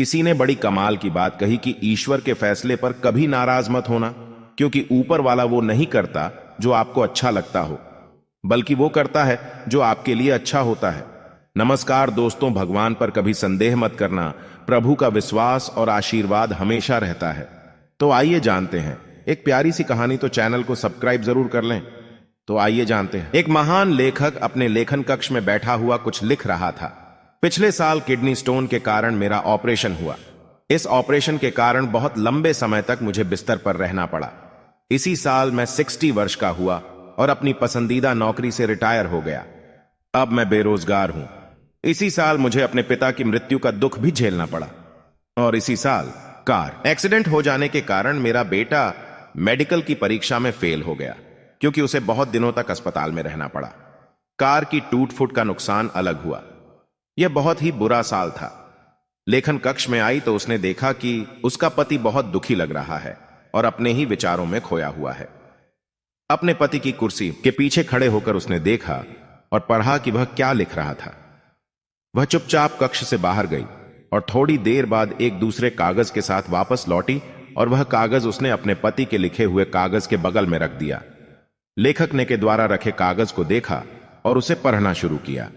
किसी ने बड़ी कमाल की बात कही कि ईश्वर के फैसले पर कभी नाराज मत होना, क्योंकि ऊपर वाला वो नहीं करता जो आपको अच्छा लगता हो, बल्कि वो करता है जो आपके लिए अच्छा होता है। नमस्कार दोस्तों, भगवान पर कभी संदेह मत करना, प्रभु का विश्वास और आशीर्वाद हमेशा रहता है। तो आइए जानते हैं एक प्यारी सी कहानी। तो चैनल को सब्सक्राइब जरूर कर लें। तो आइए जानते हैं। एक महान लेखक अपने लेखन कक्ष में बैठा हुआ कुछ लिख रहा था। पिछले साल किडनी स्टोन के कारण मेरा ऑपरेशन हुआ। इस ऑपरेशन के कारण बहुत लंबे समय तक मुझे बिस्तर पर रहना पड़ा। इसी साल मैं 60 वर्ष का हुआ और अपनी पसंदीदा नौकरी से रिटायर हो गया। अब मैं बेरोजगार हूं। इसी साल मुझे अपने पिता की मृत्यु का दुख भी झेलना पड़ा। और इसी साल कार एक्सीडेंट हो जाने के कारण मेरा बेटा मेडिकल की परीक्षा में फेल हो गया, क्योंकि उसे बहुत दिनों तक अस्पताल में रहना पड़ा। कार की टूट फूट का नुकसान अलग हुआ। यह बहुत ही बुरा साल था। लेखन कक्ष में आई तो उसने देखा कि उसका पति बहुत दुखी लग रहा है और अपने ही विचारों में खोया हुआ है। अपने पति की कुर्सी के पीछे खड़े होकर उसने देखा और पढ़ा कि वह क्या लिख रहा था। वह चुपचाप कक्ष से बाहर गई और थोड़ी देर बाद एक दूसरे कागज के साथ वापस लौटी और वह कागज उसने अपने पति के लिखे हुए कागज के बगल में रख दिया। लेखक ने के द्वारा रखे कागज को देखा और उसे पढ़ना शुरू किया।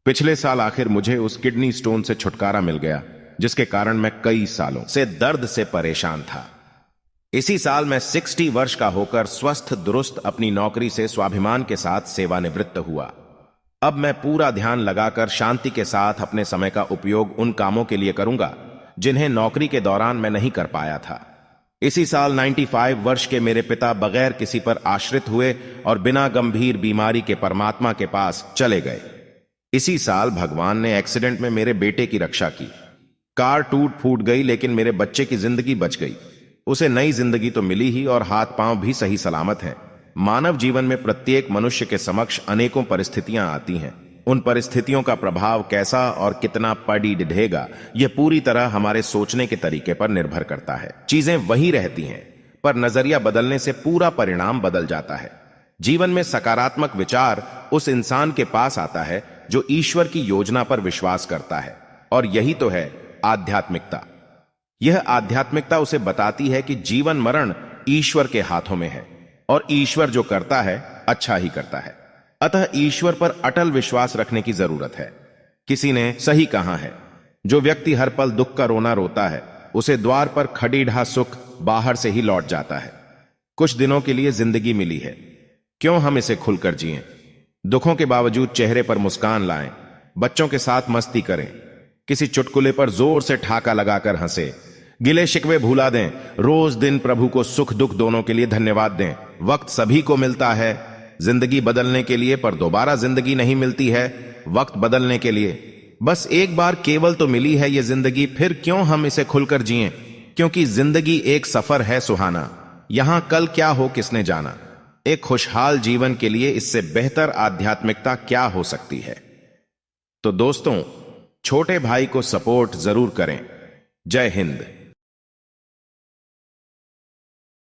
पिछले साल आखिर मुझे उस किडनी स्टोन से छुटकारा मिल गया, जिसके कारण मैं कई सालों से दर्द से परेशान था। इसी साल मैं 60 वर्ष का होकर स्वस्थ दुरुस्त अपनी नौकरी से स्वाभिमान के साथ सेवानिवृत्त हुआ। अब मैं पूरा ध्यान लगाकर शांति के साथ अपने समय का उपयोग उन कामों के लिए करूंगा जिन्हें नौकरी के दौरान मैं नहीं कर पाया था। इसी साल 95 वर्ष के मेरे पिता बगैर किसी पर आश्रित हुए और बिना गंभीर बीमारी के परमात्मा के पास चले गए। इसी साल भगवान ने एक्सीडेंट में मेरे बेटे की रक्षा की। कार टूट फूट गई, लेकिन मेरे बच्चे की जिंदगी बच गई। उसे नई जिंदगी तो मिली ही और हाथ पांव भी सही सलामत हैं। मानव जीवन में प्रत्येक मनुष्य के समक्ष अनेकों परिस्थितियां आती हैं। उन परिस्थितियों का प्रभाव कैसा और कितना पड़ी ढेगा, यह पूरी तरह हमारे सोचने के तरीके पर निर्भर करता है। चीजें वही रहती हैं, पर नजरिया बदलने से पूरा परिणाम बदल जाता है। जीवन में सकारात्मक विचार उस इंसान के पास आता है जो ईश्वर की योजना पर विश्वास करता है, और यही तो है आध्यात्मिकता। यह आध्यात्मिकता उसे बताती है कि जीवन मरण ईश्वर के हाथों में है और ईश्वर जो करता है अच्छा ही करता है। अतः ईश्वर पर अटल विश्वास रखने की जरूरत है। किसी ने सही कहा है, जो व्यक्ति हर पल दुख का रोना रोता है, उसे द्वार पर खड़ी ढा सुख बाहर से ही लौट जाता है। कुछ दिनों के लिए जिंदगी मिली है, क्यों हम इसे खुलकर जिएं? दुखों के बावजूद चेहरे पर मुस्कान लाएं, बच्चों के साथ मस्ती करें, किसी चुटकुले पर जोर से ठाका लगाकर हंसे, गिले शिकवे भुला दें, रोज दिन प्रभु को सुख दुख दोनों के लिए धन्यवाद दें। वक्त सभी को मिलता है जिंदगी बदलने के लिए, पर दोबारा जिंदगी नहीं मिलती है वक्त बदलने के लिए। बस एक बार केवल तो मिली है ये जिंदगी, फिर क्यों हम इसे खुलकर जिएं? क्योंकि जिंदगी एक सफर है सुहाना, यहां कल क्या हो किसने जाना। एक खुशहाल जीवन के लिए इससे बेहतर आध्यात्मिकता क्या हो सकती है? तो दोस्तों, छोटे भाई को सपोर्ट जरूर करें। जय हिंद।